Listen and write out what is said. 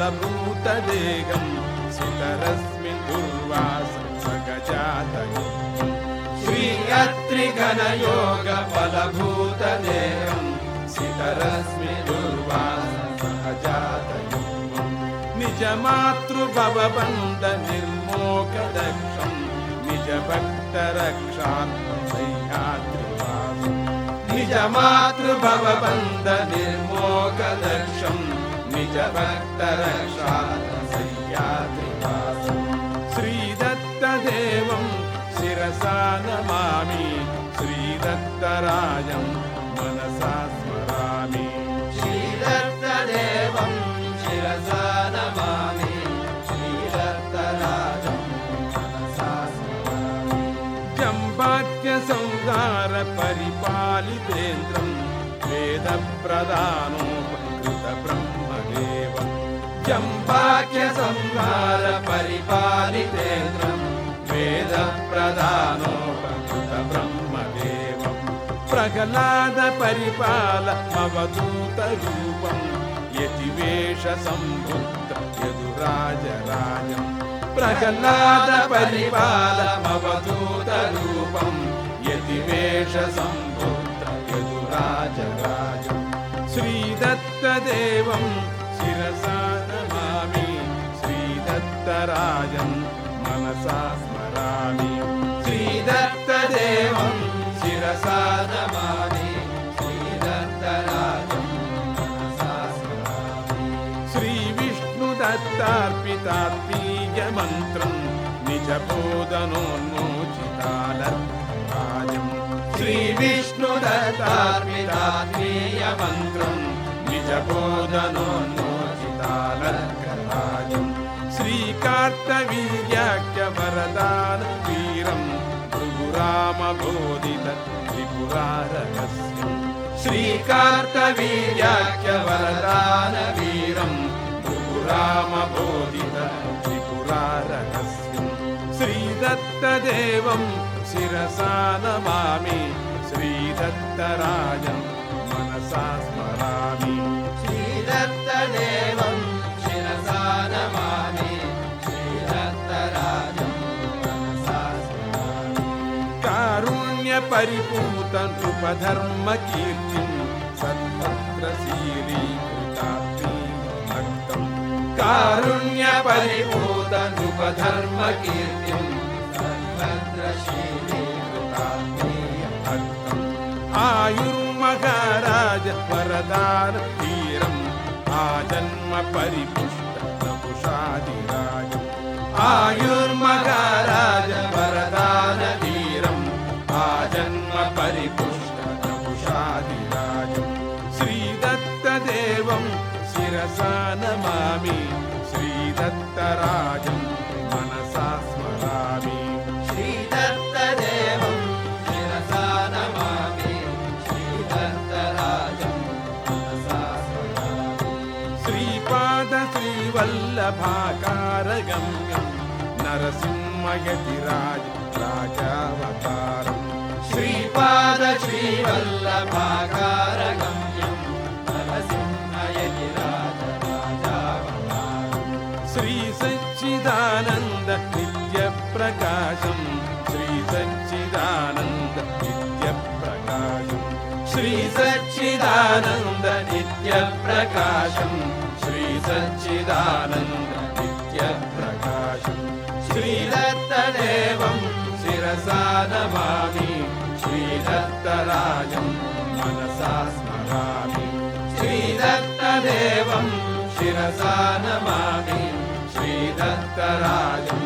फलभूतदेहं सितरस्मिन् दुर्वासं सगजातयुक्तं श्रीयत्रिघनयोगफलभूतदेहं सितरस्मिन् दुर्वासं सगजातयुक्तं निजमातृभवबन्धनिर्मोकदक्षं निजभक्तरक्षार्थं सह्याद्रिवासं निजमातृभवबन्धनिर्मोकदक्षं निजभक्तरक्षार्थं सह्याद्रिवासं श्रीदत्तदेवं शिरसा नमामि श्रीदत्तराजं मनसा स्मरामि श्रीदत्तदेवं शिरसा नमामि श्रीदत्तराजं मनसा स्मरामि जम्बाक्यसंहारपरिपालितेन्द्रं वेदप्रदानोपकृतब्रह्मदेवं जम्बाक्यसंहारपरिपालितेन्द्रं वेदप्रदानोपकृतब्रह्मदेवं प्रह्लादपरिपालमवधूतरूपं यतिवेषसम्बुद्ध यदुराजराजं प्रह्लादपरिपालमवधूतरूपं यतिवेषसम्बुद्ध यदुराजराजं श्रीदत्तदेवं शिरसा नमामि श्रीदत्तराजं मनसा स्मरामि श्रीदत्तदेवं शिरसा नमामि श्रीदत्तराजं मनसा स्मरामि श्रीविष्णुदत्तार्पितात्मीयमन्त्रं निजबोधनोन्मोचितालर्कराजं श्रीविष्णुदत्तार्पितात्मीयमन्त्रं निजबोधनोन्मोचितालर्कराजं श्रीकार्तवीर्याख्यवरदानवीरं भृगुरामबोधित त्रिपुरारहस्यं श्रीकार्तवीर्याख्यवरदानवीरं भृगुरामबोधित त्रिपुरारहस्यं श्रीदत्तदेवं शिरसा नमामि श्रीदत्तराजं मनसा स्मरामि श्रीदत्तदेवं शिरसा नमामि श्रीदत्तराजं मनसा स्मरामि कारुण्यपरिपूतनृपधर्मकीर्तिं सत्पत्रशीलीकृतात्मीयभक्तं कारुण्यपरिपूतनृपधर्मकीर्तिं सत्पत्रशीलीकृतात्मीयभक्तम् आयुर्महाराज वरदानधीरम् आजन्म परिपुष्ट नपुषादिराजम् आयुर्महाराज वरदानधीरम् आजन्म परिपुष्ट नपुषादिराजम् श्रीदत्तदेवं शिरसा नमामि श्रीदत्तराजं मनसा स्मरामि श्रीदत्तदेवं शिरसा नमामि श्रीदत्तराजं मनसा स्मरामि श्रीपादश्रीवल्लभाकारगम्यं नरसिंहयतिराज राजावतारं श्रीपादश्रीवल्लभाकारगम्यं नरसिंहयतिराज राजावतारम् श्रीसच्चिदानन्द नित्यप्रकाशं श्रीसच्चिदानन्द नित्यप्रकाशं श्रीसच्चिदानन्द नित्यप्रकाशं श्रीसच्चिदानन्द नित्यप्रकाशं श्रीदत्तदेवं शिरसा नमामि श्रीदत्तराजं मनसा स्मरामि श्रीदत्तदेवं शिरसा नमामि श्रीदत्तराजं